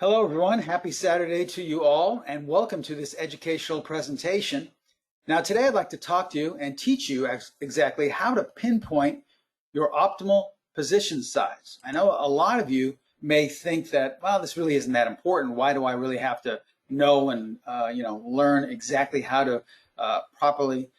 Hello everyone, happy Saturday to you all and welcome to this educational presentation. Now today I'd like to talk to you and teach you exactly how to pinpoint your optimal position size. I know a lot of you may think that, well, this really isn't that important. Why do I really have to know and learn exactly how to properly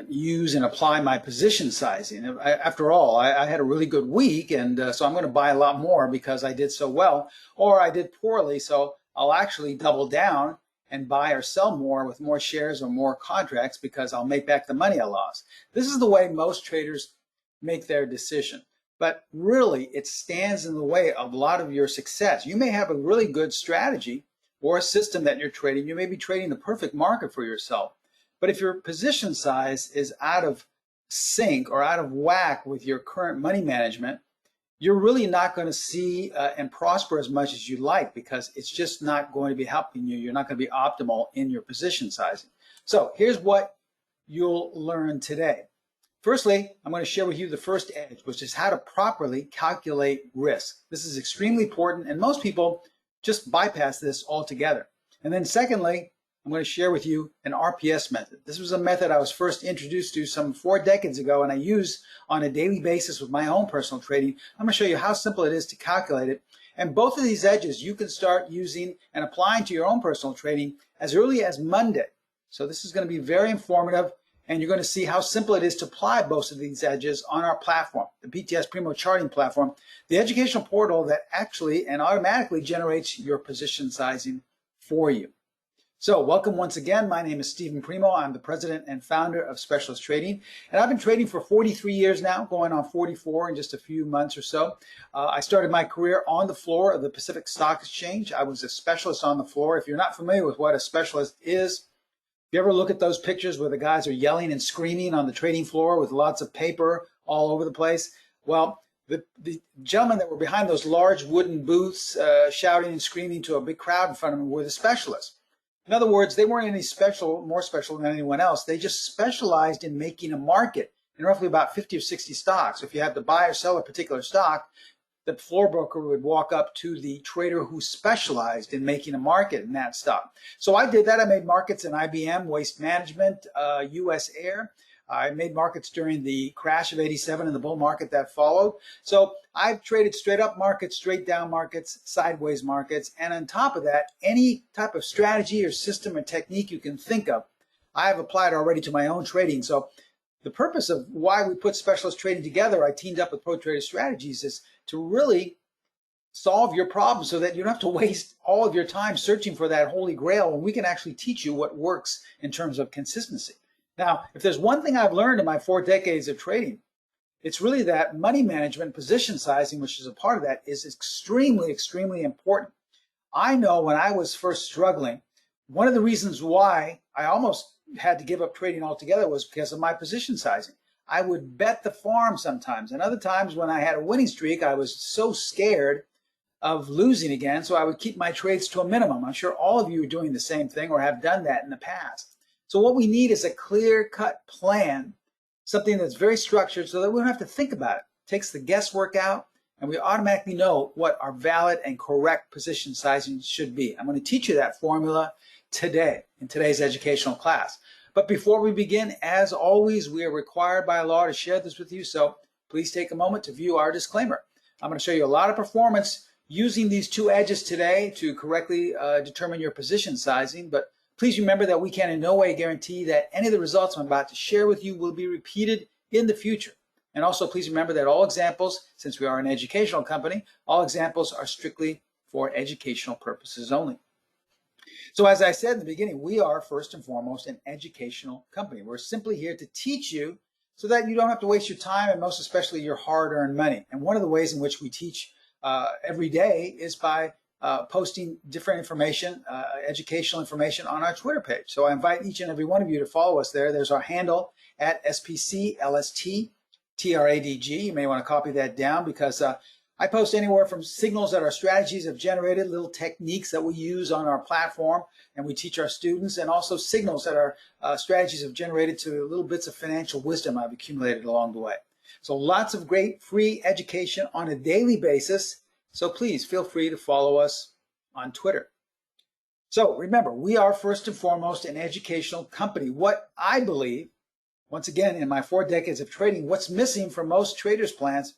use and apply my position sizing? After all, I had a really good week, and so I'm going to buy a lot more because I did so well, or I did poorly, so I'll actually double down and buy or sell more with more shares or more contracts because I'll make back the money I lost. This is the way most traders make their decision. But really, it stands in the way of a lot of your success. You may have a really good strategy or a system that you're trading. You may be trading the perfect market for yourself. But if your position size is out of sync or out of whack with your current money management, you're really not going to see and prosper as much as you like because it's just not going to be helping you. You're not going to be optimal in your position sizing. So here's what you'll learn today. Firstly, I'm going to share with you the first edge, which is how to properly calculate risk. This is extremely important, and most people just bypass this altogether. And then secondly, I'm going to share with you an RPS method. This was a method I was first introduced to some 4 decades ago, and I use on a daily basis with my own personal trading. I'm going to show you how simple it is to calculate it. And both of these edges you can start using and applying to your own personal trading as early as Monday. So this is going to be very informative, and you're going to see how simple it is to apply both of these edges on our platform, the PTS Primo Charting Platform, the educational portal that actually and automatically generates your position sizing for you. So welcome once again. My name is Steven Primo. I'm the president and founder of Specialist Trading, and I've been trading for 43 years now, going on 44 in just a few months or so. I started my career on the floor of the Pacific Stock Exchange. I was a specialist on the floor. If you're not familiar with what a specialist is, if you ever look at those pictures where the guys are yelling and screaming on the trading floor with lots of paper all over the place, well, the gentlemen that were behind those large wooden booths shouting and screaming to a big crowd in front of them were the specialists. In other words, they weren't any more special than anyone else. They just specialized in making a market in roughly about 50 or 60 stocks. If you had to buy or sell a particular stock, the floor broker would walk up to the trader who specialized in making a market in that stock. So I did that. I made markets in IBM, Waste Management, US Air. I made markets during the crash of '87 and the bull market that followed. So I've traded straight up markets, straight down markets, sideways markets, and on top of that, any type of strategy or system or technique you can think of, I have applied already to my own trading. So the purpose of why we put specialist trading together, I teamed up with Pro Trader Strategies, is to really solve your problem so that you don't have to waste all of your time searching for that holy grail, and we can actually teach you what works in terms of consistency. Now, if there's one thing I've learned in my 4 decades of trading, it's really that money management, position sizing, which is a part of that, is extremely, extremely important. I know when I was first struggling, one of the reasons why I almost had to give up trading altogether was because of my position sizing. I would bet the farm sometimes, and other times when I had a winning streak, I was so scared of losing again, so I would keep my trades to a minimum. I'm sure all of you are doing the same thing or have done that in the past. So what we need is a clear-cut plan, something that's very structured so that we don't have to think about it. It takes the guesswork out, and we automatically know what our valid and correct position sizing should be. I'm going to teach you that formula today in today's educational class. But before we begin, as always, we are required by law to share this with you, so please take a moment to view our disclaimer. I'm going to show you a lot of performance using these 2 edges today to correctly determine your position sizing, but please remember that we can in no way guarantee that any of the results I'm about to share with you will be repeated in the future. And also please remember that all examples, since we are an educational company, all examples are strictly for educational purposes only. So as I said in the beginning, we are first and foremost an educational company. We're simply here to teach you so that you don't have to waste your time and most especially your hard-earned money. And one of the ways in which we teach every day is by posting different information, educational information on our Twitter page. So I invite each and every one of you to follow us there. There's our handle at SPCLSTTRADG. You may want to copy that down because I post anywhere from signals that our strategies have generated, little techniques that we use on our platform and we teach our students, and also signals that our strategies have generated to little bits of financial wisdom I've accumulated along the way. So lots of great free education on a daily basis. So please feel free to follow us on Twitter. So remember, we are first and foremost an educational company. What I believe, once again, in my 4 decades of trading, what's missing for most traders' plans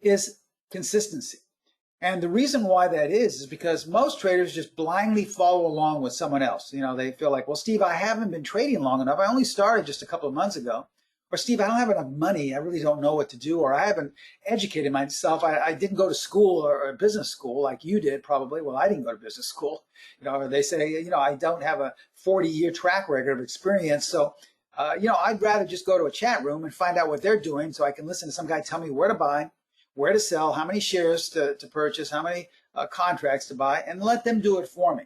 is consistency. And the reason why that is because most traders just blindly follow along with someone else. You know, they feel like, well, Steve, I haven't been trading long enough. I only started just a couple of months ago. Or Steve, I don't have enough money. I really don't know what to do. Or I haven't educated myself. I didn't go to school or business school like you did probably. Well, I didn't go to business school. You know, or they say, you know, I don't have a 40-year track record of experience. So, you know, I'd rather just go to a chat room and find out what they're doing so I can listen to some guy tell me where to buy, where to sell, how many shares to purchase, how many contracts to buy, and let them do it for me.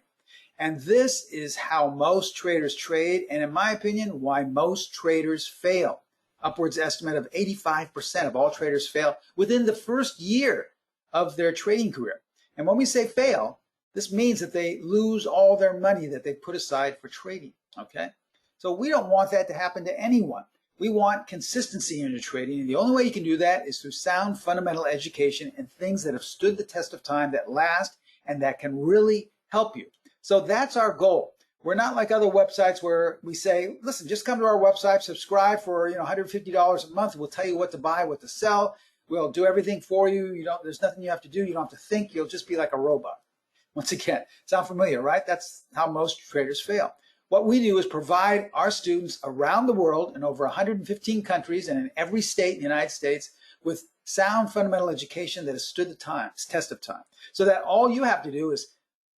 And this is how most traders trade, and in my opinion, why most traders fail. Upwards estimate of 85% of all traders fail within the first year of their trading career. And when we say fail, this means that they lose all their money that they put aside for trading, okay? So we don't want that to happen to anyone. We want consistency in your trading, and the only way you can do that is through sound fundamental education and things that have stood the test of time, that last, and that can really help you. So that's our goal. We're not like other websites where we say, listen, just come to our website, subscribe for $150 a month. We'll tell you what to buy, what to sell. We'll do everything for you. There's nothing you have to do. You don't have to think. You'll just be like a robot. Once again, sound familiar, right? That's how most traders fail. What we do is provide our students around the world in over 115 countries and in every state in the United States with sound fundamental education that has stood the test of time. So that all you have to do is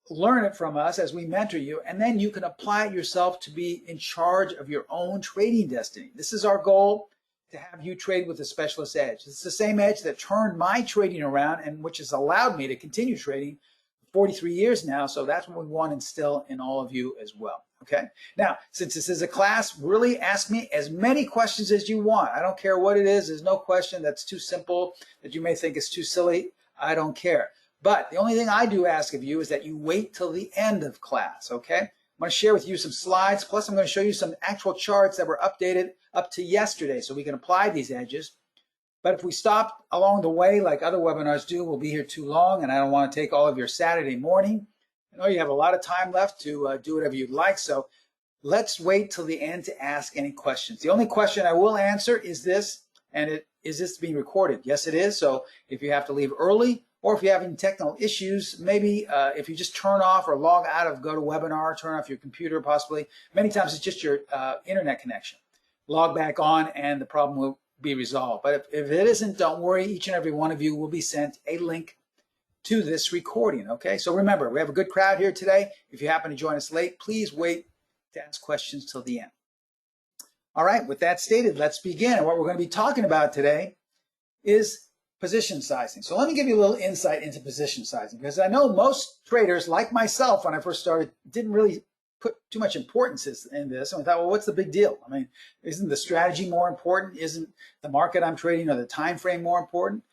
learn it from us as we mentor you, and then you can apply it yourself to be in charge of your own trading destiny. This is our goal, to have you trade with a specialist edge. It's the same edge that turned my trading around and which has allowed me to continue trading for 43 years now. So that's what we want to instill in all of you as well. Okay. Now, since this is a class, really ask me as many questions as you want. I don't care what it is. There's no question that's too simple that you may think is too silly. I don't care. But the only thing I do ask of you is that you wait till the end of class, okay? I'm going to share with you some slides, plus I'm going to show you some actual charts that were updated up to yesterday so we can apply these edges. But if we stop along the way like other webinars do, we'll be here too long, and I don't want to take all of your Saturday morning. I know you have a lot of time left to do whatever you'd like, so let's wait till the end to ask any questions. The only question I will answer is this, and is this being recorded? Yes, it is. So if you have to leave early, or if you're having technical issues, maybe if you just turn off or log out of GoToWebinar, turn off your computer possibly. Many times it's just your internet connection. Log back on and the problem will be resolved. But if it isn't, don't worry. Each and every one of you will be sent a link to this recording, okay? So remember, we have a good crowd here today. If you happen to join us late, please wait to ask questions till the end. All right, with that stated, let's begin. And what we're going to be talking about today is position sizing. So let me give you a little insight into position sizing, because I know most traders, like myself when I first started, didn't really put too much importance in this. And I thought, well, what's the big deal? I mean, isn't the strategy more important? Isn't the market I'm trading or the time frame more important?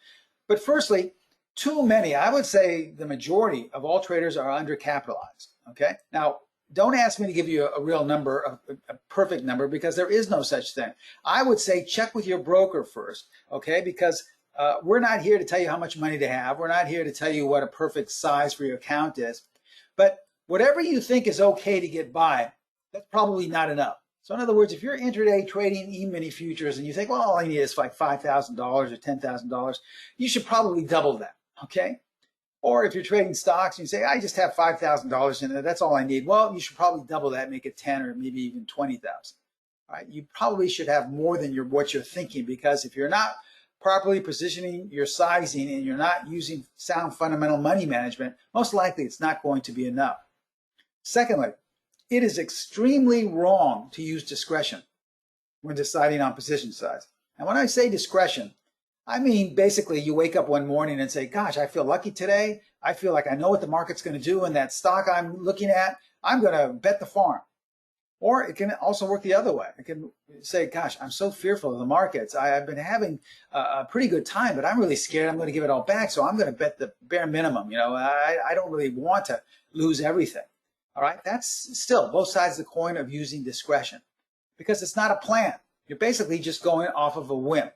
But firstly, too many, I would say the majority of all traders are undercapitalized, okay? Now, don't ask me to give you a real number, a perfect number, because there is no such thing. I would say check with your broker first, okay? Because we're not here to tell you how much money to have. We're not here to tell you what a perfect size for your account is. But whatever you think is okay to get by, that's probably not enough. So in other words, if you're intraday trading E-mini futures and you think, well, all I need is like $5,000 or $10,000, you should probably double that, okay? Or if you're trading stocks and you say, I just have $5,000 in there, that's all I need. Well, you should probably double that, make it 10 or maybe even 20,000. All right, you probably should have more than what you're thinking, because if you're not properly positioning your sizing and you're not using sound fundamental money management, most likely it's not going to be enough. Secondly, it is extremely wrong to use discretion when deciding on position size. And when I say discretion, I mean basically you wake up one morning and say, gosh, I feel lucky today. I feel like I know what the market's going to do, and that stock I'm looking at, I'm going to bet the farm. Or it can also work the other way. It can say, gosh, I'm so fearful of the markets. I've been having a pretty good time, but I'm really scared I'm going to give it all back, so I'm going to bet the bare minimum. I don't really want to lose everything. All right, that's still both sides of the coin of using discretion, because it's not a plan. You're basically just going off of a whim.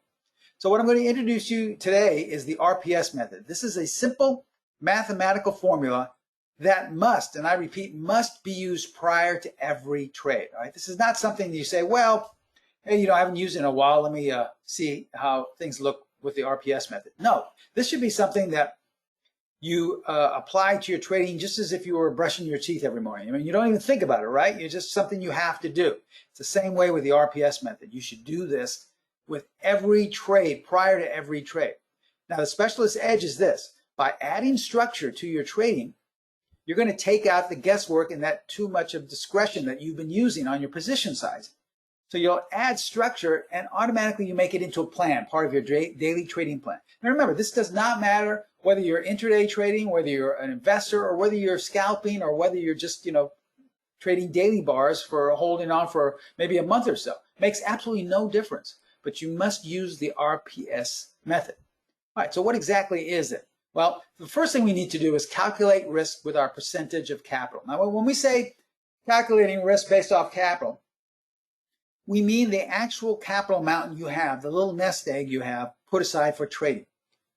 So what I'm going to introduce you today is the RPS method. This is a simple, mathematical formula that must, and I repeat, must be used prior to every trade. All right, this is not something that you say, well, hey, I haven't used it in a while. Let me see how things look with the RPS method. No, this should be something that you apply to your trading just as if you were brushing your teeth every morning. I mean, you don't even think about it, right? It's just something you have to do. It's the same way with the RPS method. You should do this with every trade, prior to every trade. Now, the specialist edge is this. By adding structure to your trading, you're going to take out the guesswork and that too much of discretion that you've been using on your position size. So you'll add structure and automatically you make it into a plan, part of your daily trading plan. Now remember, this does not matter whether you're intraday trading, whether you're an investor, or whether you're scalping, or whether you're just, trading daily bars for holding on for maybe a month or so. Makes absolutely no difference, but you must use the RPS method. All right, so what exactly is it? Well, the first thing we need to do is calculate risk with our percentage of capital. Now, when we say calculating risk based off capital, we mean the actual capital amount you have, the little nest egg you have put aside for trading.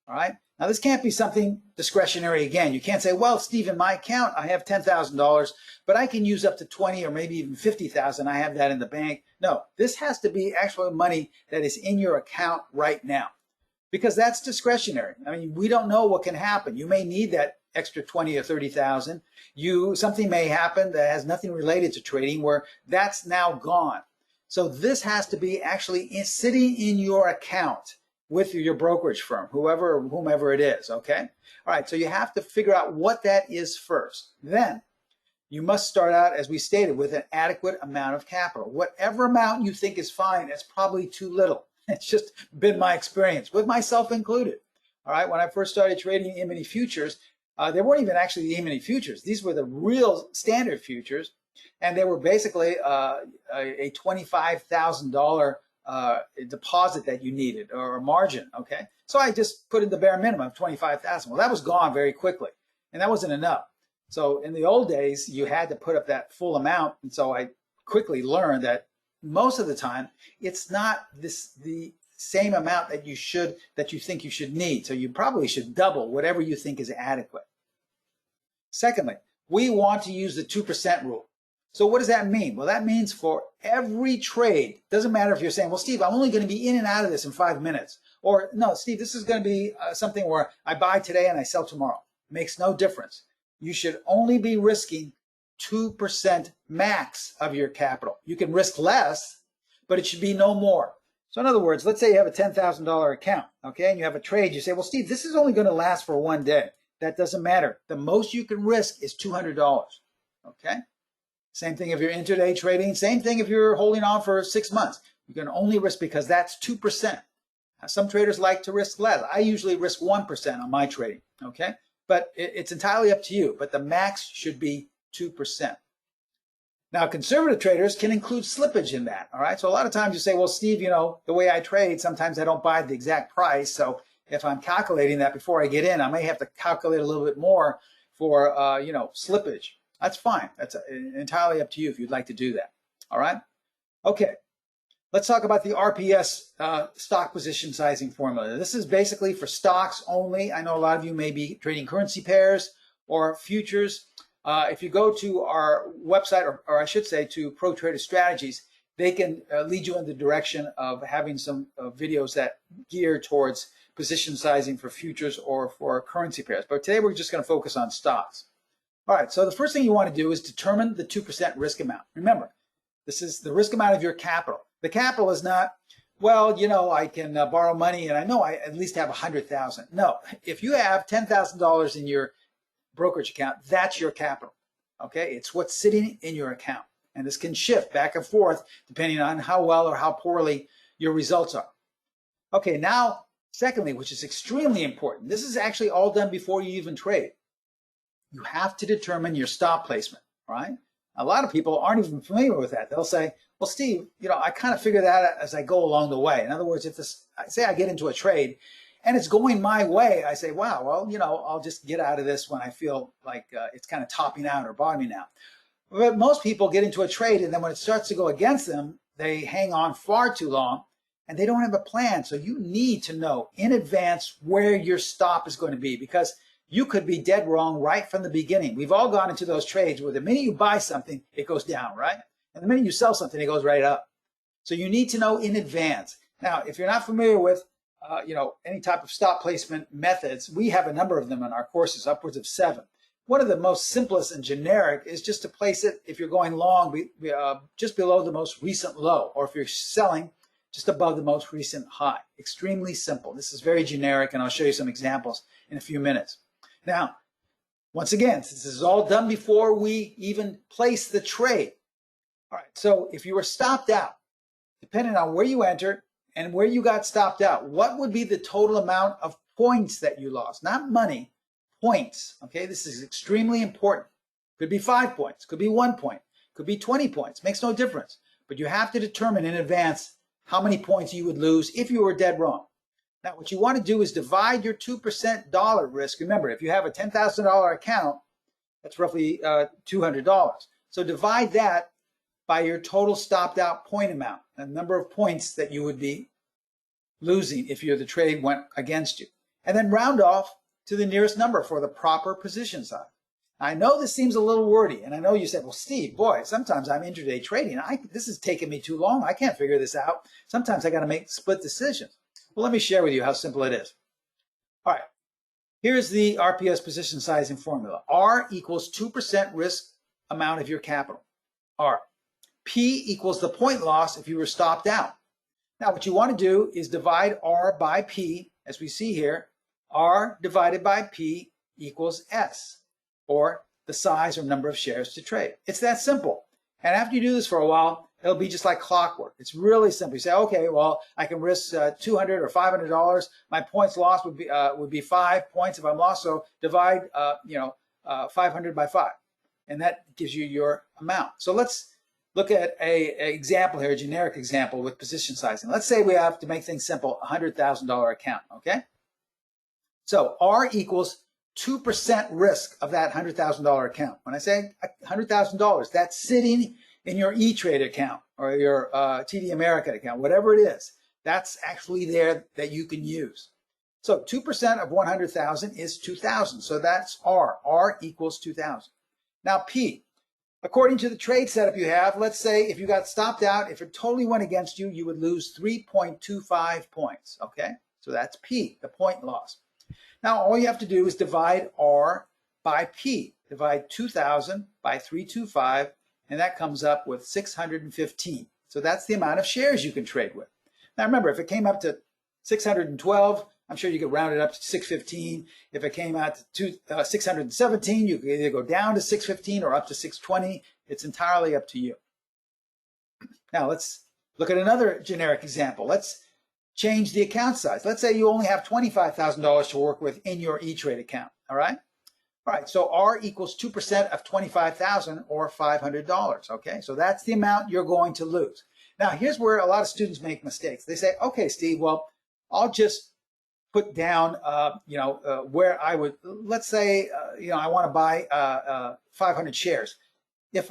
All right? Now, this can't be something discretionary again. You can't say, well, Steve, in my account, I have $10,000, but I can use up to 20 or maybe even 50,000. I have that in the bank. No, this has to be actual money that is in your account right now, because that's discretionary. I mean, we don't know what can happen. You may need that extra 20 or 30,000. Something may happen that has nothing related to trading where that's now gone. So this has to be actually sitting in your account with your brokerage firm, whomever it is, okay? All right, so you have to figure out what that is first. Then you must start out, as we stated, with an adequate amount of capital. Whatever amount you think is fine, it's probably too little. It's just been my experience, with myself included. All right, when I first started trading E-mini futures, they weren't even actually the E-mini futures. These were the real standard futures, and they were basically a $25,000 deposit that you needed, or a margin, okay? So I just put in the bare minimum of 25,000. Well, that was gone very quickly, and that wasn't enough. So in the old days, you had to put up that full amount, and so I quickly learned that most of the time, it's not the same amount that you think you should need. So you probably should double whatever you think is adequate. Secondly, we want to use the 2% rule. So what does that mean? Well, that means for every trade, doesn't matter if you're saying, well, Steve, I'm only going to be in and out of this in 5 minutes. Or, no, Steve, this is going to be something where I buy today and I sell tomorrow. Makes no difference. You should only be risking 2% max of your capital. You can risk less, but it should be no more. So in other words, let's say you have a $10,000 account, okay, and you have a trade. You say, well, Steve, this is only going to last for 1 day. That doesn't matter. The most you can risk is $200, okay? Same thing if you're intraday trading. Same thing if you're holding on for 6 months. You can only risk, because that's 2%. Now, some traders like to risk less. I usually risk 1% on my trading, okay? But it's entirely up to you. But the max should be 2%. Now, conservative traders can include slippage in that, all right? So a lot of times you say, well, Steve, the way I trade, sometimes I don't buy the exact price. So if I'm calculating that before I get in, I may have to calculate a little bit more for, slippage. That's fine. That's entirely up to you if you'd like to do that, all right? Okay, let's talk about the RPS stock position sizing formula. This is basically for stocks only. I know a lot of you may be trading currency pairs or futures. If you go to our website, or I should say to Pro Trader Strategies, they can lead you in the direction of having some videos that gear towards position sizing for futures or for currency pairs. But today we're just going to focus on stocks. All right, so the first thing you want to do is determine the 2% risk amount. Remember, this is the risk amount of your capital. The capital is not, well, I can borrow money and I know I at least have 100,000. No, if you have $10,000 in your brokerage account, that's your capital, okay? It's what's sitting in your account. And this can shift back and forth depending on how well or how poorly your results are. Okay, now, secondly, which is extremely important, this is actually all done before you even trade. You have to determine your stop placement, right? A lot of people aren't even familiar with that. They'll say, well, Steve, I kind of figure that out as I go along the way. In other words, if say I get into a trade and it's going my way, I say, wow, well, I'll just get out of this when I feel like it's kind of topping out or bottoming out. But most people get into a trade, and then when it starts to go against them, they hang on far too long and they don't have a plan. So you need to know in advance where your stop is going to be, because you could be dead wrong right from the beginning. We've all gone into those trades where the minute you buy something, it goes down, right? And the minute you sell something, it goes right up. So you need to know in advance. Now, if you're not familiar with any type of stop placement methods, we have a number of them in our courses, upwards of 7. One of the most simplest and generic is just to place it, if you're going long, just below the most recent low, or if you're selling, just above the most recent high. Extremely simple. This is very generic, and I'll show you some examples in a few minutes. Now, once again, since this is all done before we even place the trade. All right, so if you were stopped out, depending on where you entered and where you got stopped out, what would be the total amount of points that you lost? Not money, points. Okay, this is extremely important. Could be 5 points, could be 1 point, could be 20 points, makes no difference. But you have to determine in advance how many points you would lose if you were dead wrong. Now, what you want to do is divide your 2% dollar risk. Remember, if you have a $10,000 account, that's roughly $200. So divide that by your total stopped out point amount, the number of points that you would be losing if the trade went against you. And then round off to the nearest number for the proper position size. I know this seems a little wordy, and I know you said, well, Steve, boy, sometimes I'm intraday trading. This is taking me too long. I can't figure this out. Sometimes I got to make split decisions. Well, let me share with you how simple it is. All right, here's the RPS position sizing formula. R equals 2% risk amount of your capital. R. P equals the point loss if you were stopped out. Now, what you want to do is divide R by P, as we see here. R divided by P equals S, or the size or number of shares to trade. It's that simple. And after you do this for a while, it'll be just like clockwork. It's really simple. You say, okay, well, I can risk $200 or $500. My points lost would be 5 points if I'm lost. So divide 500 by 5, and that gives you your amount. So let's look at an example here, a generic example with position sizing. Let's say we have to make things simple, a $100,000 account. Okay. So R equals 2% risk of that $100,000 account. When I say $100,000, that's sitting in your E-Trade account or your TD America account, whatever it is. That's actually there that you can use. So 2% of 100,000 is 2,000. So that's R. R equals 2,000. Now P, according to the trade setup you have, let's say if you got stopped out, if it totally went against you, you would lose 3.25 points. Okay, so that's P, the point loss. Now, all you have to do is divide R by P. Divide 2,000 by 325, and that comes up with 615. So that's the amount of shares you can trade with. Now, remember, if it came up to 612, I'm sure you could round it up to 615. If it came out to 617, you could either go down to 615 or up to 620. It's entirely up to you. Now, let's look at another generic example. Let's change the account size. Let's say you only have $25,000 to work with in your E-Trade account, all right? All right, so R equals 2% of 25,000 or $500, okay? So that's the amount you're going to lose. Now, here's where a lot of students make mistakes. They say, okay, Steve, well, I'll just put down, where I would, let's say, I want to buy 500 shares. If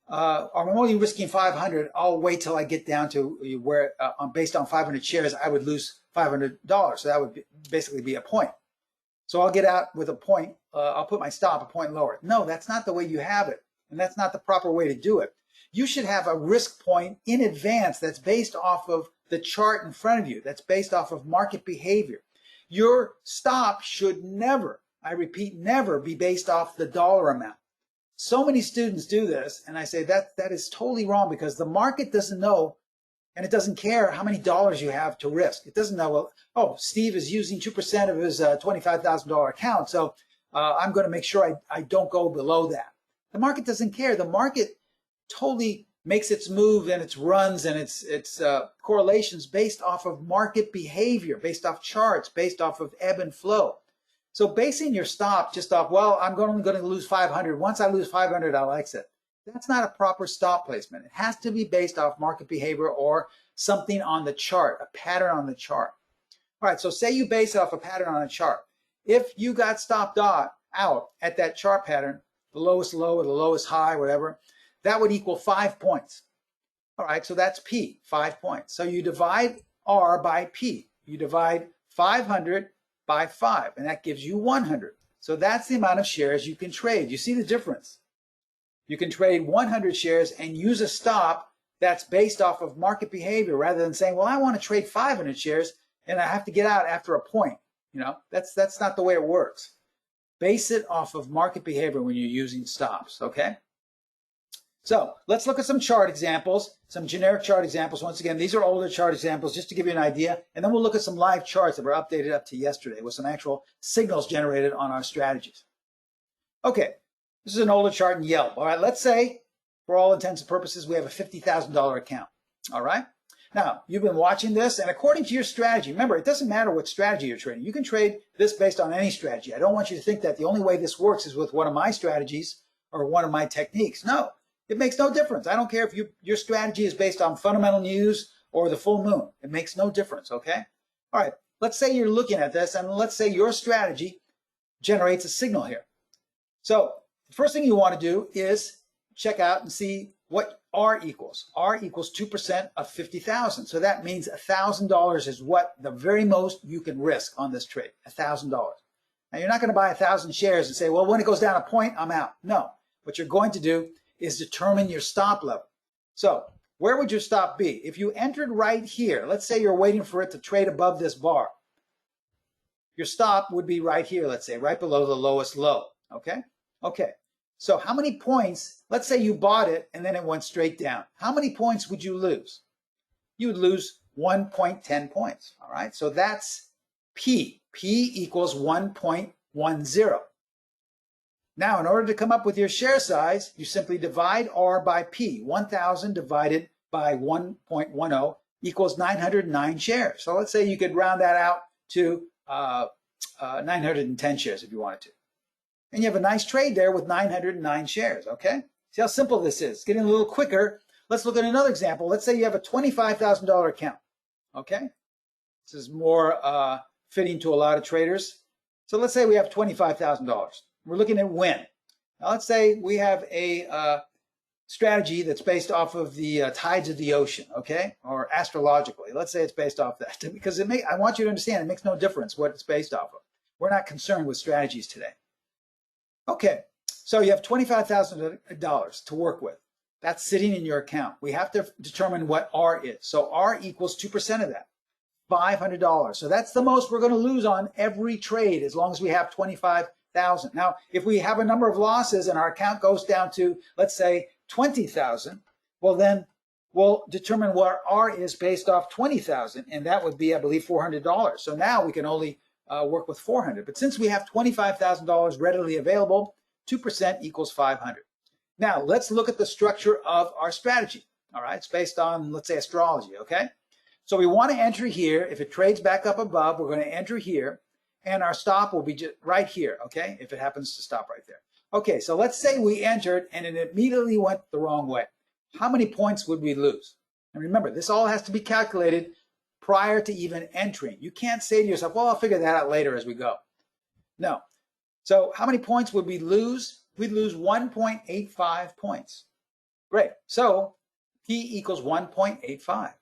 I'm only risking 500, I'll wait till I get down to where, based on 500 shares, I would lose $500. So that would basically be a point. So I'll get out with a point. I'll put my stop a point lower. No, that's not the way you have it. And that's not the proper way to do it. You should have a risk point in advance that's based off of the chart in front of you. That's based off of market behavior. Your stop should never, I repeat, never be based off the dollar amount. So many students do this, and I say that is totally wrong because the market doesn't know and it doesn't care how many dollars you have to risk. It doesn't know, well, oh, Steve is using 2% of his $25,000 account, so I'm going to make sure I don't go below that. The market doesn't care. The market totally makes its move and its runs and its correlations based off of market behavior, based off charts, based off of ebb and flow. So basing your stop just off, well, I'm only going to lose 500. Once I lose 500, I'll exit. That's not a proper stop placement. It has to be based off market behavior or something on the chart, a pattern on the chart. All right, so say you base it off a pattern on a chart. If you got stopped out at that chart pattern, the lowest low or the lowest high, whatever, that would equal 5 points. All right, so that's P, 5 points. So you divide R by P. You divide 500 by 5, and that gives you 100. So that's the amount of shares you can trade. You see the difference? You can trade 100 shares and use a stop that's based off of market behavior rather than saying, well, I want to trade 500 shares and I have to get out after a point. You know, that's not the way it works. Base it off of market behavior when you're using stops, okay? So let's look at some chart examples, some generic chart examples. Once again, these are older chart examples just to give you an idea. And then we'll look at some live charts that were updated up to yesterday with some actual signals generated on our strategies. Okay, this is an older chart in Youll. All right, let's say for all intents and purposes, we have a $50,000 account. All right. Now, you've been watching this, and according to your strategy, remember, it doesn't matter what strategy you're trading. You can trade this based on any strategy. I don't want you to think that the only way this works is with one of my strategies or one of my techniques. No. It makes no difference. I don't care if your strategy is based on fundamental news or the full moon. It makes no difference, okay? All right, let's say you're looking at this, and let's say your strategy generates a signal here. So the first thing you want to do is check out and see what R equals. R equals 2% of 50,000. So that means $1,000 is what the very most you can risk on this trade, $1,000. Now, you're not going to buy 1,000 shares and say, well, when it goes down a point, I'm out. No, what you're going to do is determine your stop level. So where would your stop be? If you entered right here, let's say you're waiting for it to trade above this bar. Your stop would be right here, let's say, right below the lowest low, okay? Okay, so how many points, let's say you bought it and then it went straight down. How many points would you lose? You would lose 1.10 points, all right? So that's P. P equals 1.10. Now, in order to come up with your share size, you simply divide R by P. 1,000 divided by 1.10 equals 909 shares. So let's say you could round that out to 910 shares if you wanted to. And you have a nice trade there with 909 shares, okay? See how simple this is. It's getting a little quicker. Let's look at another example. Let's say you have a $25,000 account, okay? This is more fitting to a lot of traders. So let's say we have $25,000. We're looking at when. Now let's say we have a strategy that's based off of the tides of the ocean, okay? Or astrologically. Let's say it's based off that. Because I want you to understand, it makes no difference what it's based off of. We're not concerned with strategies today. Okay, so you have $25,000 to work with. That's sitting in your account. We have to determine what R is. So R equals 2% of that, $500. So that's the most we're going to lose on every trade as long as we have $25,000. Now, if we have a number of losses and our account goes down to, let's say, 20,000, well, then we'll determine what R is based off 20,000, and that would be, I believe, $400. So now we can only work with 400. But since we have $25,000 readily available, 2% equals 500. Now, let's look at the structure of our strategy. All right, it's based on, let's say, astrology, okay? So we want to enter here. If it trades back up above, we're going to enter here. And our stop will be just right here, okay, if it happens to stop right there. Okay, so let's say we entered and it immediately went the wrong way. How many points would we lose? And remember, this all has to be calculated prior to even entering. You can't say to yourself, well, I'll figure that out later as we go. No. So how many points would we lose? We'd lose 1.85 points. Great. So P equals 1.85.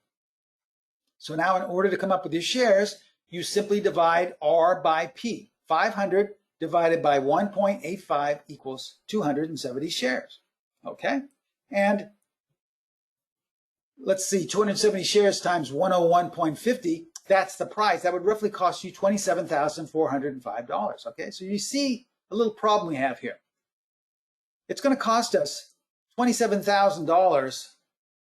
So now in order to come up with your shares, you simply divide R by P. 500 divided by 1.85 equals 270 shares. Okay? And let's see, 270 shares times 101.50, that's the price. That would roughly cost you $27,405. Okay? So you see a little problem we have here. It's going to cost us $27,000,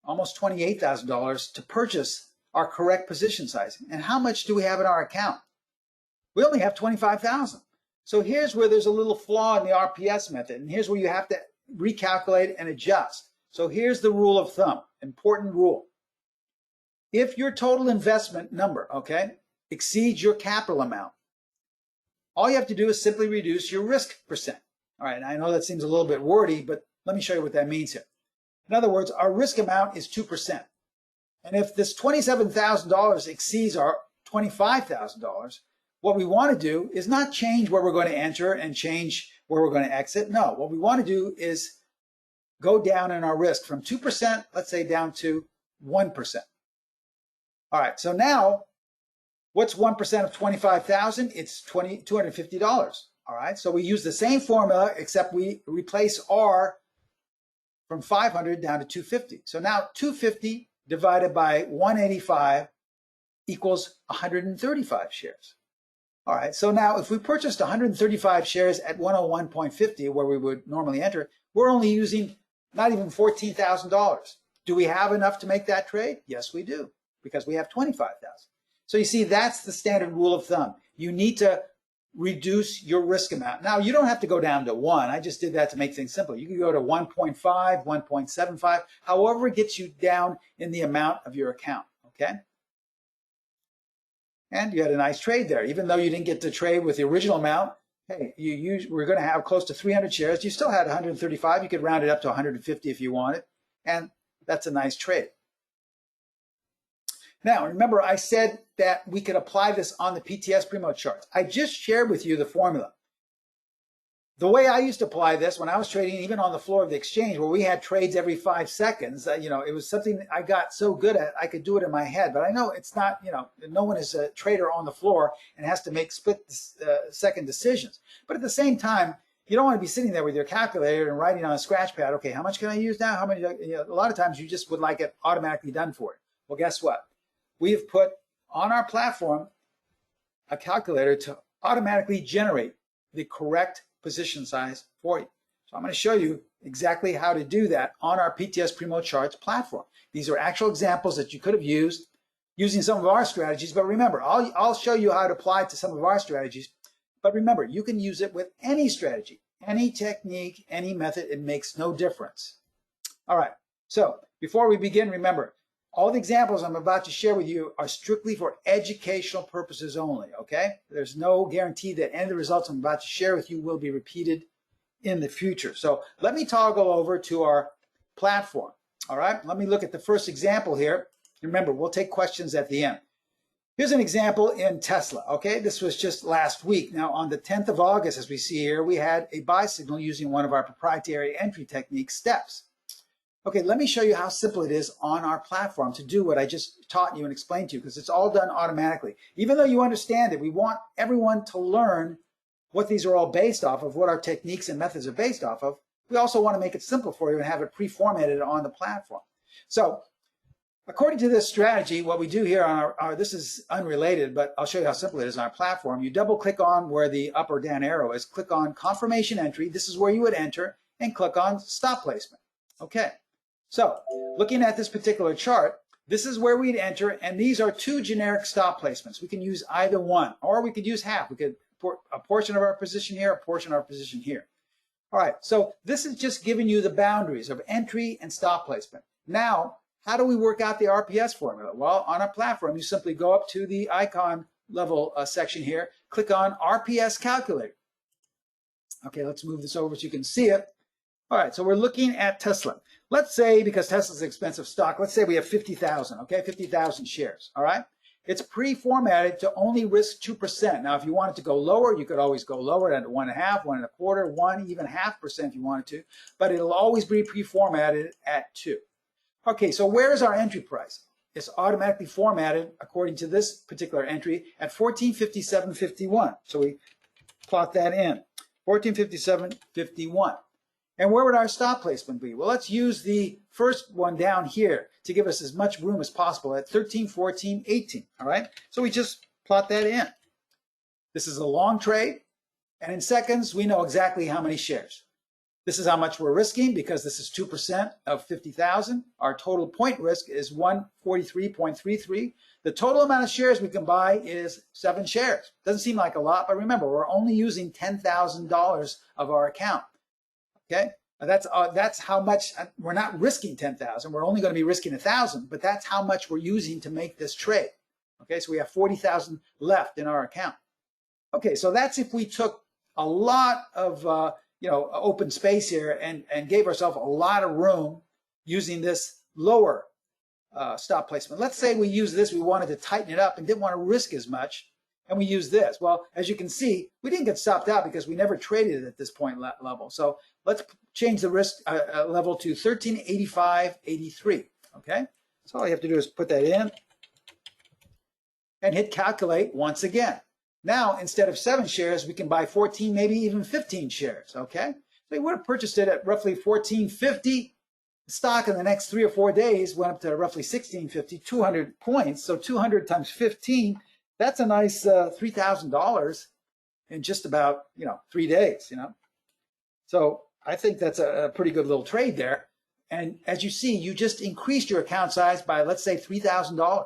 almost $28,000 to purchase our correct position size. And how much do we have in our account? We only have 25,000. So here's where there's a little flaw in the RPS method, and here's where you have to recalculate and adjust. So here's the rule of thumb, important rule. If your total investment number, okay, exceeds your capital amount, all you have to do is simply reduce your risk percent. All right, I know that seems a little bit wordy, but let me show you what that means here. In other words, our risk amount is 2%. And if this $27,000 exceeds our $25,000, what we want to do is not change where we're going to enter and change where we're going to exit. No, what we want to do is go down in our risk from 2%, let's say, down to 1%. All right, so now what's 1% of 25,000? It's $250. All right, so we use the same formula, except we replace R from 500 down to 250. So now 250 divided by 185 equals 135 shares. All right, so now if we purchased 135 shares at 101.50, where we would normally enter, we're only using not even $14,000. Do we have enough to make that trade? Yes, we do, because we have 25,000. So you see, that's the standard rule of thumb. You need to reduce your risk amount. Now, you don't have to go down to 1. I just did that to make things simple. You can go to 1.5, 1.75, however it gets you down in the amount of your account, okay? And you had a nice trade there. Even though you didn't get to trade with the original amount, hey, we're going to have close to 300 shares. You still had 135. You could round it up to 150 if you wanted. And that's a nice trade. Now, remember, I said that we could apply this on the PTS Primo charts. I just shared with you the formula. The way I used to apply this when I was trading, even on the floor of the exchange, where we had trades every 5 seconds, it was something I got so good at, I could do it in my head. But I know it's not, no one is a trader on the floor and has to make split-second decisions. But at the same time, you don't want to be sitting there with your calculator and writing on a scratch pad, okay, how much can I use now? How many? A lot of times you just would like it automatically done for you. Well, guess what? We've put on our platform a calculator to automatically generate the correct position size for you. So I'm going to show you exactly how to do that on our PTS Primo Charts platform. These are actual examples that you could have used using some of our strategies, but remember, I'll show you how to apply it to some of our strategies. But remember, you can use it with any strategy, any technique, any method. It makes no difference. All right, so before we begin, remember, all the examples I'm about to share with you are strictly for educational purposes only, okay? There's no guarantee that any of the results I'm about to share with you will be repeated in the future. So let me toggle over to our platform, all right? Let me look at the first example here. Remember, we'll take questions at the end. Here's an example in Tesla, okay? This was just last week. Now, on the 10th of August, as we see here, we had a buy signal using one of our proprietary entry technique steps. Okay, let me show you how simple it is on our platform to do what I just taught you and explained to you, because it's all done automatically. Even though you understand it, we want everyone to learn what these are all based off of, what our techniques and methods are based off of. We also want to make it simple for you and have it pre-formatted on the platform. So, according to this strategy, what we do here on our this is unrelated, but I'll show you how simple it is on our platform. You double click on where the up or down arrow is, click on confirmation entry. This is where you would enter, and click on stop placement. Okay. So, looking at this particular chart, this is where we'd enter, and these are 2 generic stop placements. We can use either one, or we could use half. We could put a portion of our position here, a portion of our position here. All right, so this is just giving you the boundaries of entry and stop placement. Now, how do we work out the RPS formula? Well, on our platform, you simply go up to the icon level section here, click on RPS calculator. Okay, let's move this over so you can see it. All right, so we're looking at Tesla. Let's say, because Tesla's an expensive stock, let's say we have 50,000, okay, 50,000 shares, all right? It's pre-formatted to only risk 2%. Now, if you wanted to go lower, you could always go lower at 1.5%, 1.25%, 1, even 0.5% if you wanted to, but it'll always be pre-formatted at 2. Okay, so where is our entry price? It's automatically formatted according to this particular entry at 1457.51. So we plot that in, 1457.51. And where would our stop placement be? Well, let's use the first one down here to give us as much room as possible at 1314.18, all right? So we just plot that in. This is a long trade, and in seconds, we know exactly how many shares. This is how much we're risking because this is 2% of 50,000. Our total point risk is 143.33. The total amount of shares we can buy is 7 shares. Doesn't seem like a lot, but remember, we're only using $10,000 of our account. Okay, that's how much. We're not risking 10,000. We're only going to be risking 1,000, but that's how much we're using to make this trade. Okay, so we have 40,000 left in our account. Okay, so that's if we took a lot of open space here and gave ourselves a lot of room using this lower stop placement. Let's say we use this. We wanted to tighten it up and didn't want to risk as much. And we use this. Well, as you can see, we didn't get stopped out because we never traded it at this point level. So let's change the risk level to 1385.83. Okay, so all you have to do is put that in and hit calculate once again. Now, instead of 7 shares, we can buy 14, maybe even 15 shares, okay? So we would have purchased it at roughly $14.50. The stock in the next 3 or 4 days went up to roughly $16.50, 200 points. So 200 times 15, that's a nice $3,000 in just about, 3 days, So I think that's a pretty good little trade there. And as you see, you just increased your account size by, let's say, $3,000.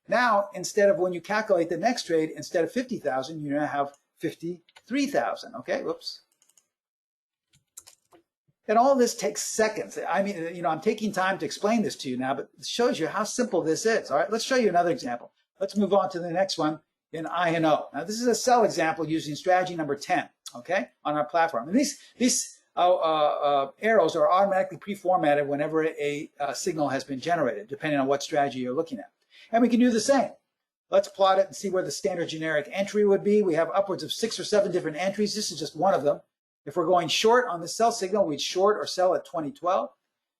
Now, instead of when you calculate the next trade, instead of 50,000, you now have 53,000. Okay, whoops. And all this takes seconds. I mean, I'm taking time to explain this to you now, but it shows you how simple this is. All right, let's show you another example. Let's move on to the next one in I&O. Now, this is a sell example using strategy number 10, okay, on our platform. And these arrows are automatically pre-formatted whenever a signal has been generated, depending on what strategy you're looking at. And we can do the same. Let's plot it and see where the standard generic entry would be. We have upwards of 6 or 7 different entries. This is just one of them. If we're going short on the sell signal, we'd short or sell at 2012.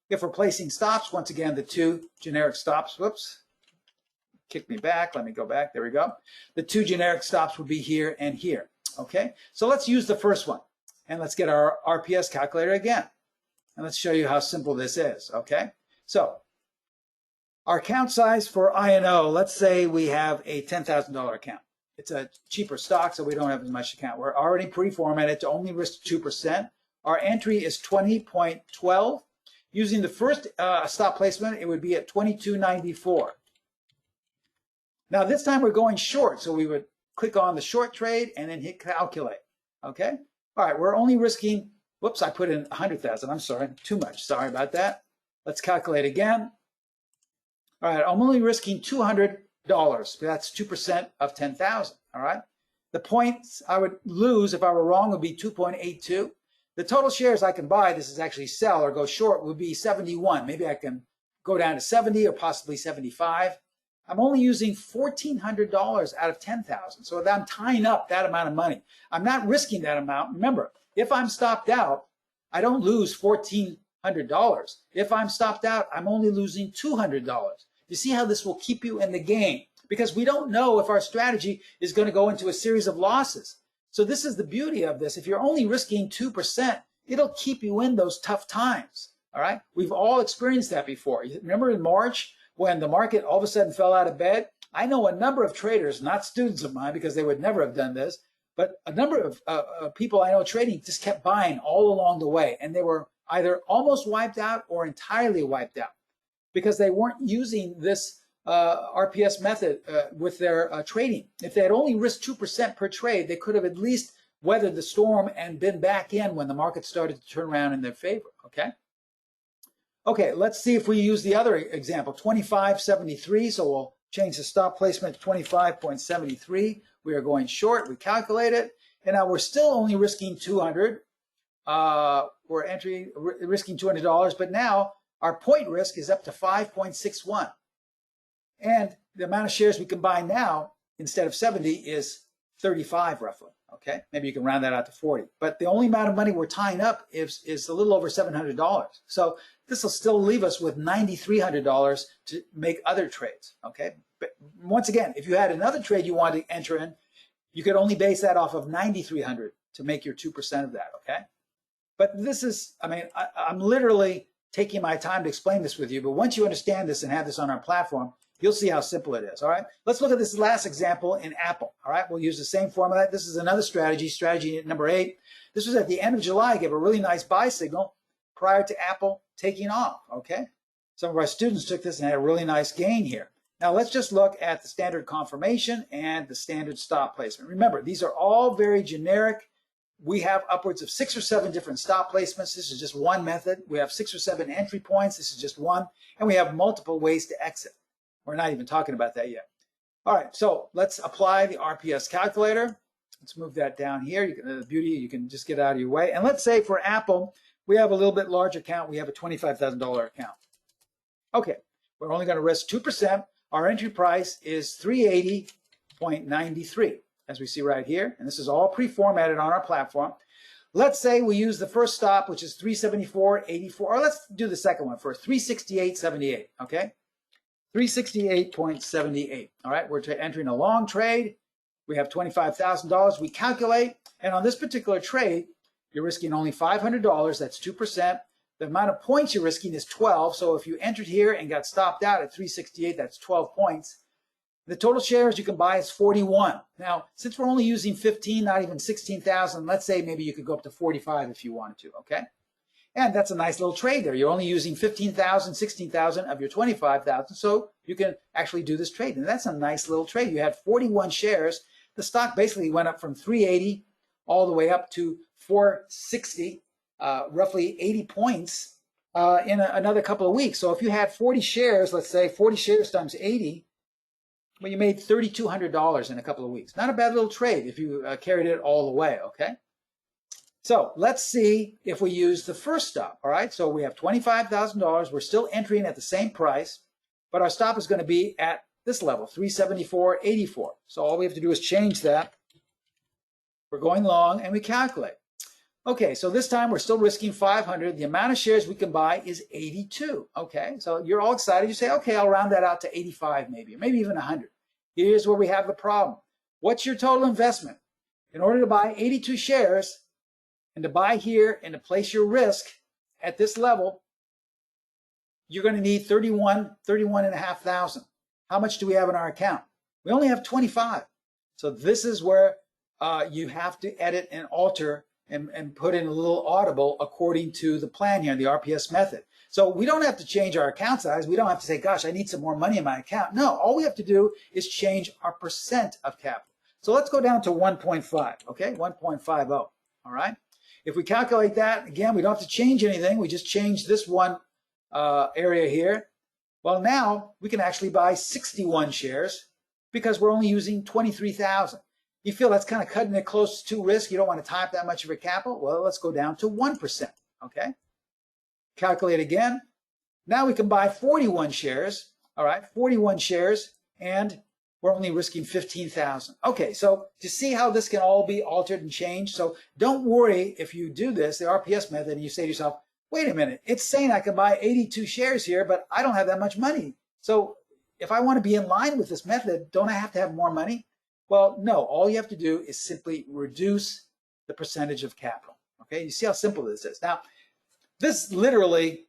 If we're placing stops, once again, the 2 generic stops, whoops, kick me back, let me go back, there we go. The 2 generic stops would be here and here, okay? So let's use the first one, and let's get our RPS calculator again. And let's show you how simple this is, okay? So our account size for I&O, let's say we have a $10,000 account. It's a cheaper stock, so we don't have as much account. We're already pre-formatted to only risk 2%. Our entry is 20.12. Using the first stop placement, it would be at 22.94. Now this time we're going short, so we would click on the short trade and then hit calculate, okay? All right, we're only risking, whoops, I put in 100,000, I'm sorry, too much, sorry about that. Let's calculate again. All right, I'm only risking $200. That's 2% of 10,000, all right? The points I would lose if I were wrong would be 2.82. The total shares I can buy, this is actually sell or go short, would be 71. Maybe I can go down to 70 or possibly 75. I'm only using $1,400 out of 10,000. So I'm tying up that amount of money. I'm not risking that amount. Remember, if I'm stopped out, I don't lose $1,400. If I'm stopped out, I'm only losing $200. You see how this will keep you in the game, because we don't know if our strategy is going to go into a series of losses. So this is the beauty of this. If you're only risking 2%, it'll keep you in those tough times. All right. We've all experienced that before. Remember in March when the market all of a sudden fell out of bed? I know a number of traders, not students of mine because they would never have done this, but a number of people I know trading just kept buying all along the way. And they were either almost wiped out or entirely wiped out, because they weren't using this RPS method with their trading. If they had only risked 2% per trade, they could have at least weathered the storm and been back in when the market started to turn around in their favor, okay? Okay, let's see if we use the other example, 25.73. So we'll change the stop placement to 25.73. We are going short, we calculate it, and now we're still only risking 200. We're risking $200, but now our point risk is up to 5.61. And the amount of shares we can buy now, instead of 70, is 35 roughly, okay? Maybe you can round that out to 40. But the only amount of money we're tying up is a little over $700. So this will still leave us with $9,300 to make other trades, okay? But once again, if you had another trade you wanted to enter in, you could only base that off of $9,300 to make your 2% of that, okay? But this is, I mean, I'm literally taking my time to explain this with you, but once you understand this and have this on our platform, you'll see how simple it is, all right? Let's look at this last example in Apple, all right? We'll use the same formula. This is another strategy number 8. This was at the end of July, gave a really nice buy signal prior to Apple taking off, okay? Some of our students took this and had a really nice gain here. Now let's just look at the standard confirmation and the standard stop placement. Remember, these are all very generic. We have upwards of 6 or 7 different stop placements. This is just one method. We have 6 or 7 entry points. This is just one. And we have multiple ways to exit. We're not even talking about that yet. All right, so let's apply the RPS calculator. Let's move that down here. The beauty, you can just get out of your way. And let's say for Apple, we have a little bit larger account. We have a $25,000 account. Okay, we're only going to risk 2%. Our entry price is $380.93, as we see right here. And this is all pre-formatted on our platform. Let's say we use the first stop, which is 374.84. Or let's do the second one first, 368.78, okay? 368.78. All right, we're entering a long trade. We have $25,000. We calculate, and on this particular trade, you're risking only $500. That's 2%. The amount of points you're risking is 12. So if you entered here and got stopped out at 368, that's 12 points. The total shares you can buy is 41. Now, since we're only using 15, not even 16,000, let's say maybe you could go up to 45 if you wanted to, okay? And that's a nice little trade there. You're only using 15,000, 16,000 of your 25,000, so you can actually do this trade. And that's a nice little trade. You had 41 shares. The stock basically went up from 380 all the way up to 460, roughly 80 points in another couple of weeks. So if you had 40 shares, let's say 40 shares times 80, well, you made $3,200 in a couple of weeks. Not a bad little trade if you carried it all the way, okay? So let's see if we use the first stop, all right? So we have $25,000. We're still entering at the same price, but our stop is going to be at this level, 374.84. So all we have to do is change that. We're going long, and we calculate. Okay, so this time we're still risking 500. The amount of shares we can buy is 82. Okay, so you're all excited. You say, okay, I'll round that out to 85 maybe, or maybe even 100. Here's where we have the problem. What's your total investment? In order to buy 82 shares and to buy here and to place your risk at this level, you're going to need 31,500. How much do we have in our account? We only have 25. So this is where you have to edit and alter and put in a little audible according to the plan here, the RPS method. So we don't have to change our account size. We don't have to say, gosh, I need some more money in my account. No, all we have to do is change our percent of capital. So let's go down to 1.5, okay, 1.50, all right? If we calculate that, again, we don't have to change anything. We just change this one area here. Well, now we can actually buy 61 shares because we're only using 23,000. You feel that's kind of cutting it close to risk. You don't want to tie up that much of your capital. Well, let's go down to 1%, okay? Calculate again. Now we can buy 41 shares, all right, 41 shares, and we're only risking 15,000. Okay, so to see how this can all be altered and changed, so don't worry if you do this, the RPS method, and you say to yourself, wait a minute, it's saying I can buy 82 shares here, but I don't have that much money. So if I want to be in line with this method, don't I have to have more money? Well, no, all you have to do is simply reduce the percentage of capital. Okay, you see how simple this is. Now, this literally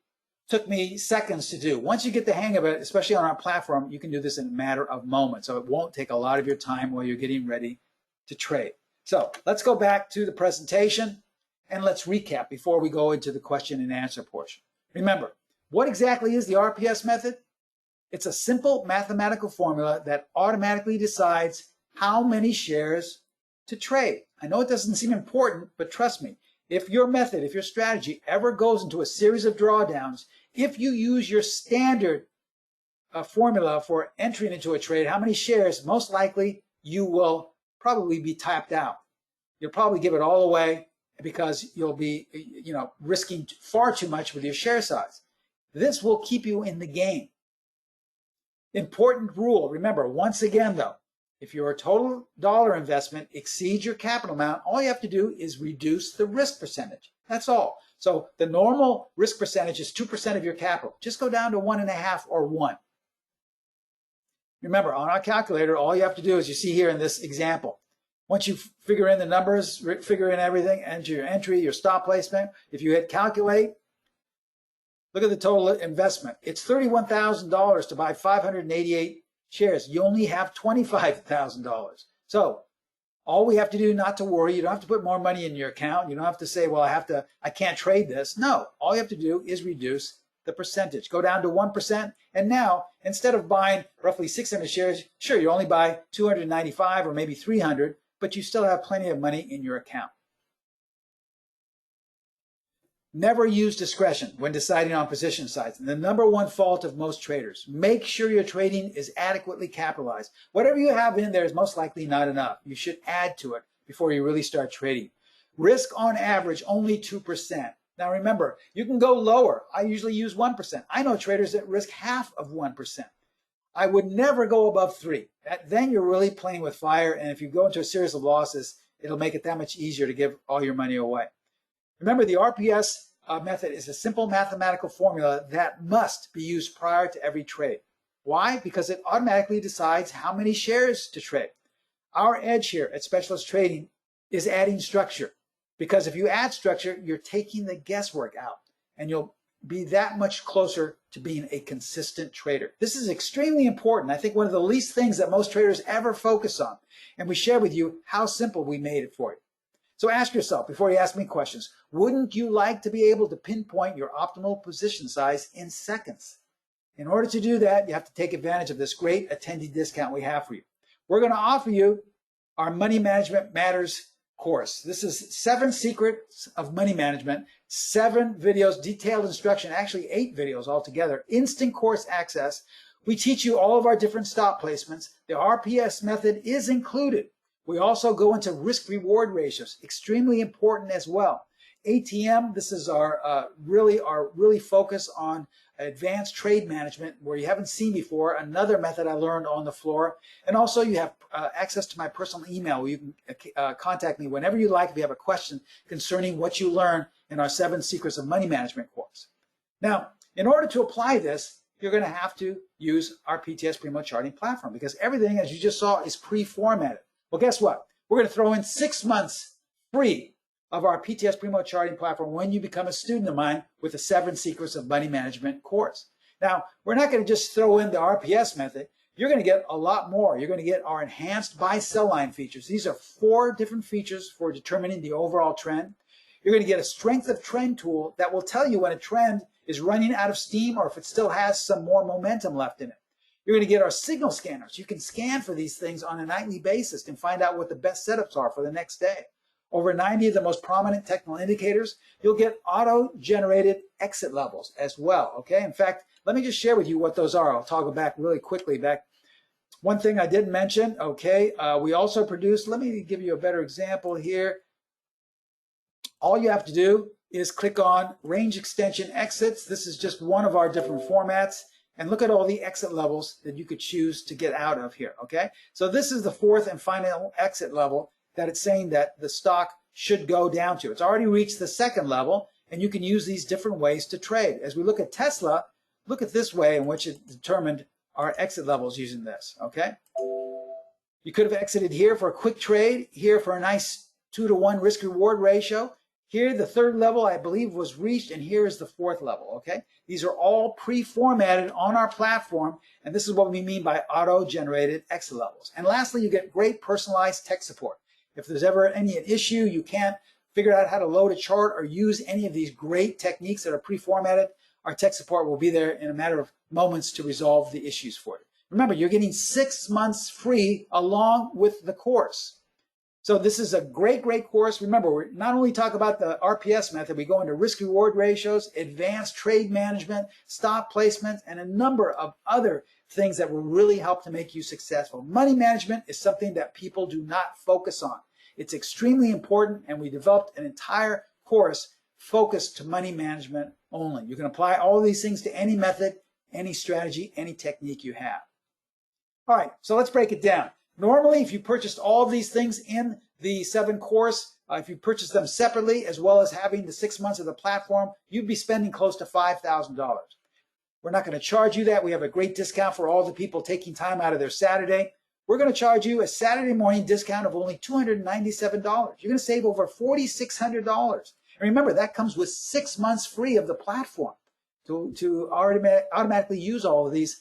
took me seconds to do. Once you get the hang of it, especially on our platform, you can do this in a matter of moments. So it won't take a lot of your time while you're getting ready to trade. So let's go back to the presentation and let's recap before we go into the question and answer portion. Remember, what exactly is the RPS method? It's a simple mathematical formula that automatically decides how many shares to trade. I know it doesn't seem important, but trust me, if your method, if your strategy ever goes into a series of drawdowns, if you use your standard formula for entering into a trade, how many shares, most likely you will probably be tapped out. You'll probably give it all away because you'll be, risking far too much with your share size. This will keep you in the game. Important rule, remember, once again though, if your total dollar investment exceeds your capital amount, all you have to do is reduce the risk percentage. That's all. So the normal risk percentage is 2% of your capital. Just go down to 1.5 or 1. Remember, on our calculator, all you have to do is you see here in this example. Once you figure in the numbers, figure in everything, enter your entry, your stop placement. If you hit calculate, look at the total investment. It's $31,000 to buy 588 shares. You only have $25,000. So all we have to do, not to worry, you don't have to put more money in your account. You don't have to say, well, I can't trade this. No, all you have to do is reduce the percentage. Go down to 1%. And now, instead of buying roughly 600 shares, sure, you only buy 295 or maybe 300, but you still have plenty of money in your account. Never use discretion when deciding on position size. The number one fault of most traders. Make sure your trading is adequately capitalized. Whatever you have in there is most likely not enough. You should add to it before you really start trading. Risk on average only 2%. Now remember, you can go lower. I usually use 1%. I know traders that risk half of 1%. I would never go above 3. Then you're really playing with fire, and if you go into a series of losses, it'll make it that much easier to give all your money away. Remember, the RPS method is a simple mathematical formula that must be used prior to every trade. Why? Because it automatically decides how many shares to trade. Our edge here at Specialist Trading is adding structure, because if you add structure, you're taking the guesswork out and you'll be that much closer to being a consistent trader. This is extremely important. I think one of the least things that most traders ever focus on. And we share with you how simple we made it for you. So ask yourself, before you ask me questions, wouldn't you like to be able to pinpoint your optimal position size in seconds? In order to do that, you have to take advantage of this great attendee discount we have for you. We're going to offer you our Money Management Matters course. This is 7 secrets of money management, 7 videos, detailed instruction, actually 8 videos altogether, instant course access. We teach you all of our different stop placements. The RPS method is included. We also go into risk-reward ratios, extremely important as well. ATM, this is our really focus on advanced trade management, where you haven't seen before, another method I learned on the floor. And also you have access to my personal email, where you can contact me whenever you like if you have a question concerning what you learn in our 7 Secrets of Money Management course. Now, in order to apply this, you're going to have to use our PTS Primo Charting Platform, because everything, as you just saw, is pre-formatted. Well, guess what? We're going to throw in 6 months free of our PTS Primo Charting Platform when you become a student of mine with the 7 Secrets of Money Management course. Now, we're not going to just throw in the RPS method. You're going to get a lot more. You're going to get our enhanced buy-sell line features. These are 4 different features for determining the overall trend. You're going to get a strength of trend tool that will tell you when a trend is running out of steam or if it still has some more momentum left in it. You're going to get our signal scanners. You can scan for these things on a nightly basis and find out what the best setups are for the next day. Over 90 of the most prominent technical indicators. You'll get auto-generated exit levels as well, okay? In fact, let me just share with you what those are. I'll toggle back really quickly back. One thing I didn't mention, okay, we also produce, let me give you a better example here. All you have to do is click on range extension exits. This is just one of our different formats. And look at all the exit levels that you could choose to get out of here, okay? So this is the 4th and final exit level that it's saying that the stock should go down to. It's already reached the 2nd level, and you can use these different ways to trade. As we look at Tesla, look at this way in which it determined our exit levels using this, okay? You could have exited here for a quick trade, here for a nice 2-to-1 risk-reward ratio. Here, the 3rd level, I believe, was reached, and here is the 4th level, okay? These are all pre-formatted on our platform, and this is what we mean by auto-generated exit levels. And lastly, you get great personalized tech support. If there's ever any issue, you can't figure out how to load a chart or use any of these great techniques that are pre-formatted, our tech support will be there in a matter of moments to resolve the issues for you. Remember, you're getting 6 months free along with the course. So this is a great course. Remember, we not only talk about the RPS method, we go into risk-reward ratios, advanced trade management, stop placement, and a number of other things that will really help to make you successful. Money management is something that people do not focus on. It's extremely important, and we developed an entire course focused to money management only. You can apply all of these things to any method, any strategy, any technique you have. All right, so let's break it down. Normally, if you purchased all of these things in the 7 course, if you purchased them separately, as well as having the 6 months of the platform, you'd be spending close to $5,000. We're not going to charge you that. We have a great discount for all the people taking time out of their Saturday. We're going to charge you a Saturday morning discount of only $297. You're going to save over $4,600. And remember, that comes with 6 months free of the platform to automatically use all of these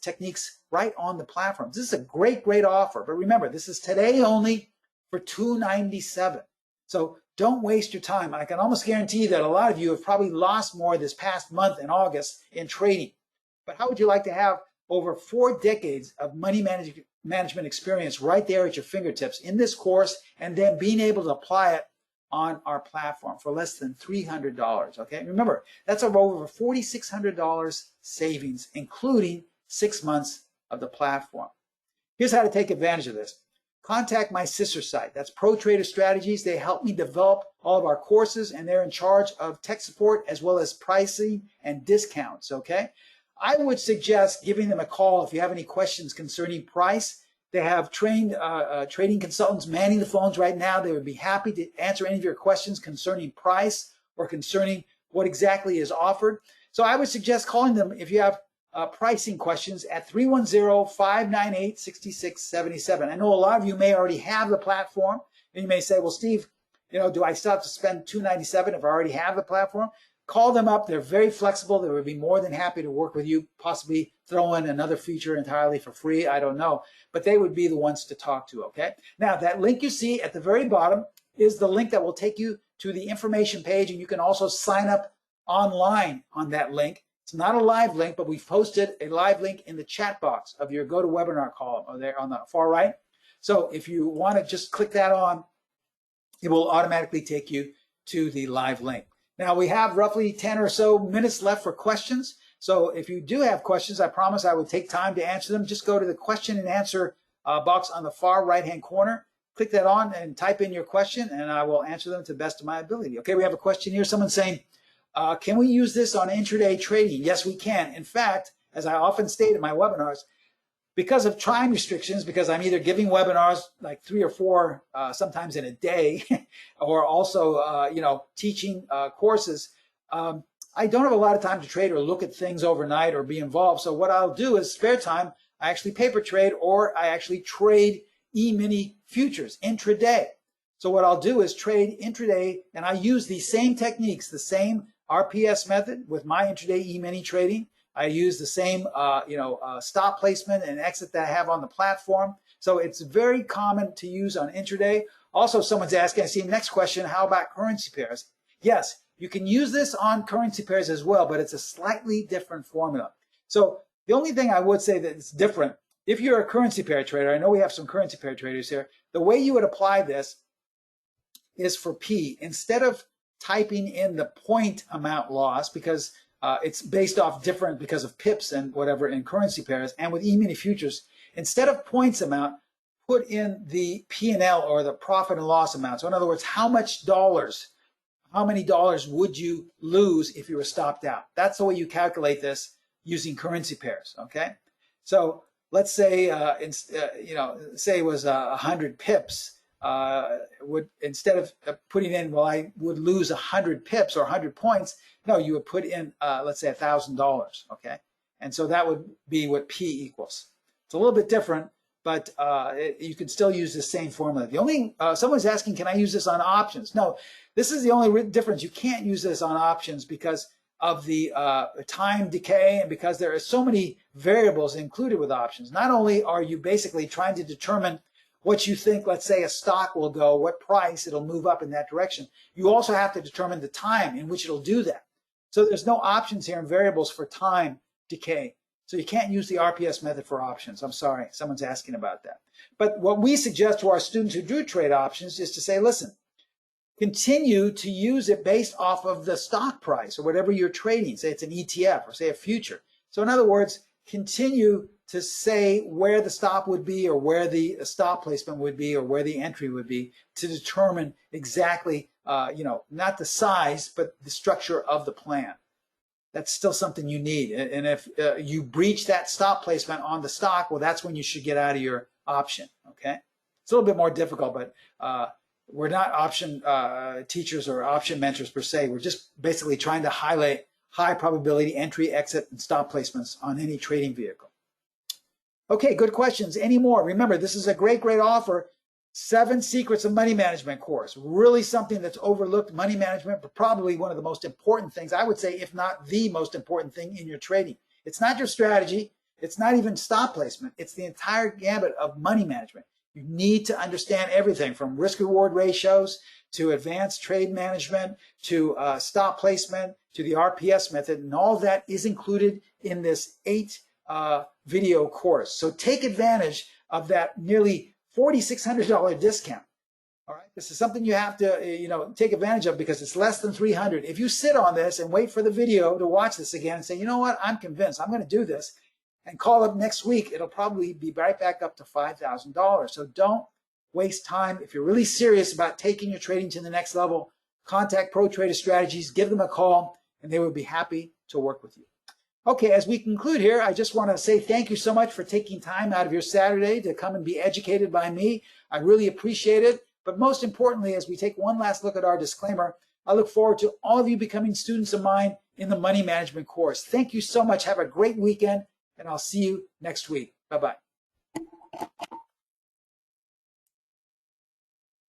techniques right on the platform. This is a great offer. But remember, this is today only for $297. So don't waste your time. I can almost guarantee that a lot of you have probably lost more this past month in August in trading. But how would you like to have over 4 decades of money management experience right there at your fingertips in this course, and then being able to apply it on our platform for less than $300, okay? Remember, that's over $4,600 savings, including 6 months of the platform. Here's how to take advantage of this. Contact my sister site. That's Pro Trader Strategies. They help me develop all of our courses, and they're in charge of tech support as well as pricing and discounts, okay? I would suggest giving them a call if you have any questions concerning price. They have trained trading consultants manning the phones right now. They would be happy to answer any of your questions concerning price or concerning what exactly is offered. So I would suggest calling them if you have pricing questions at 310-598-6677. I know a lot of you may already have the platform, and you may say, well, Steve, do I still have to spend $297 if I already have the platform? Call them up. They're very flexible. They would be more than happy to work with you, possibly throw in another feature entirely for free. I don't know. But they would be the ones to talk to, okay? Now, that link you see at the very bottom is the link that will take you to the information page, and you can also sign up online on that link. It's not a live link, but we've posted a live link in the chat box of your GoToWebinar column or there on the far right. So if you want to just click that on, it will automatically take you to the live link. Now, we have roughly 10 or so minutes left for questions. So if you do have questions, I promise I would take time to answer them. Just go to the question and answer box on the far right-hand corner. Click that on and type in your question, and I will answer them to the best of my ability. Okay, we have a question here. Someone's saying, can we use this on intraday trading? Yes, we can. In fact, as I often state in my webinars, because of time restrictions, because I'm either giving webinars like 3 or 4, sometimes in a day, or also, teaching courses, I don't have a lot of time to trade or look at things overnight or be involved. So what I'll do is spare time, I actually paper trade, or I actually trade E-mini futures intraday. So what I'll do is trade intraday, and I use the same techniques, the same RPS method with my intraday E-mini trading. I use the same, stop placement and exit that I have on the platform. So it's very common to use on intraday. Also, someone's asking, I see next question, how about currency pairs? Yes, you can use this on currency pairs as well, but it's a slightly different formula. So the only thing I would say that it's different, if you're a currency pair trader, I know we have some currency pair traders here, the way you would apply this is for P. Instead of typing in the point amount loss, because it's based off different because of pips and whatever in currency pairs, and with E-mini futures, instead of points amount, put in the P&L or the profit and loss amount. So in other words, how many dollars would you lose if you were stopped out? That's the way you calculate this using currency pairs, okay? So let's say, say it was 100 pips. Instead of putting in, well, I would lose 100 pips or 100 points, no, you would put in, let's say $1,000, okay? And so that would be what P equals. It's a little bit different, but you can still use the same formula. The only, someone's asking, can I use this on options? No, this is the only difference. You can't use this on options because of the time decay and because there are so many variables included with options. Not only are you basically trying to determine what you think, let's say a stock will go, what price it'll move up in that direction, you also have to determine the time in which it'll do that. So there's no options here and variables for time decay. So you can't use the RPS method for options. I'm sorry, someone's asking about that. But what we suggest to our students who do trade options is to say, listen, continue to use it based off of the stock price or whatever you're trading. Say it's an ETF or say a future. So in other words, continue to say where the stop would be or where the stop placement would be or where the entry would be to determine exactly, not the size, but the structure of the plan. That's still something you need. And if you breach that stop placement on the stock, well, that's when you should get out of your option, okay? It's a little bit more difficult, but we're not option teachers or option mentors per se. We're just basically trying to highlight high probability entry, exit, and stop placements on any trading vehicle. Okay, good questions. Any more? Remember, this is a great, great offer. 7 Secrets of Money Management course. Really something that's overlooked, money management, but probably one of the most important things, I would say, if not the most important thing in your trading. It's not your strategy. It's not even stop placement. It's the entire gambit of money management. You need to understand everything from risk-reward ratios to advanced trade management to stop placement to the RPS method, and all that is included in this 8 video course. So take advantage of that nearly $4,600 discount. All right, this is something you have to take advantage of because it's less than $300. If you sit on this and wait for the video to watch this again and say, you know what, I'm convinced, I'm going to do this, and call up next week, it'll probably be right back up to $5,000. So don't waste time. If you're really serious about taking your trading to the next level, contact Pro Trader Strategies, give them a call, and they will be happy to work with you. Okay, as we conclude here, I just want to say thank you so much for taking time out of your Saturday to come and be educated by me. I really appreciate it. But most importantly, as we take one last look at our disclaimer, I look forward to all of you becoming students of mine in the money management course. Thank you so much. Have a great weekend, and I'll see you next week. Bye-bye.